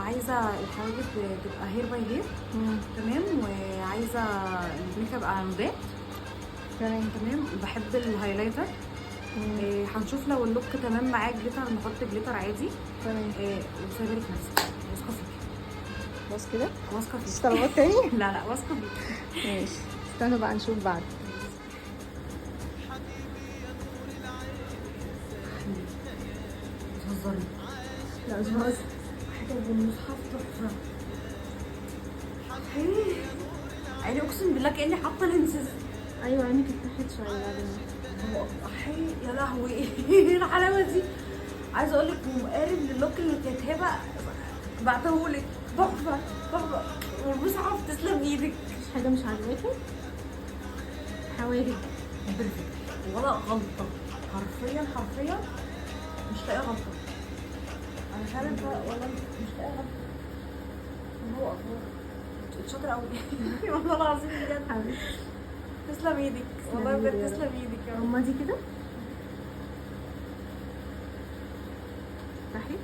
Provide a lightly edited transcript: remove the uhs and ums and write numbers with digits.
عايزه الحواجب تبقى هير باي هير. تمام. وعايزه الميك اب اعمده. تمام. بحب الهايلايتر. هنشوف لو اللوك تمام معاك جليتر نحط جليتر عادي. تمام. وسايبه لك نفسك واثقه فيك. بس كده واثقه فيك. مش طلبات تاني؟ لا واثقه فيك. ماشي، استنوا بقى نشوف بعد. بتهزري؟ لا مش بهزر. حاجه بالمصحف تحفه. يعني اقسم بالله كاني حاطه لينسز. ايوه عينك اتفتحت شويه بعدين. يا لهوي ايه الحلاوه دي. عايزه اقول لك مقارب للوك اللي كانت هبه بعتهولك. تحفه تحفه والمصحف تسلم ايدك. مفيش حاجه مش عاجباكي؟ حواجب بيرفكت ولا غلطه. حرفيا مش لاقيه غلطه. انا فعلا ولا مش لاقيه غلطه. هو شاطره قوي والله العظيم بجد. حبيبتي تسلم ايدك والله بجد. تسلم ايدك يا رب. هما دي كده. افتحي.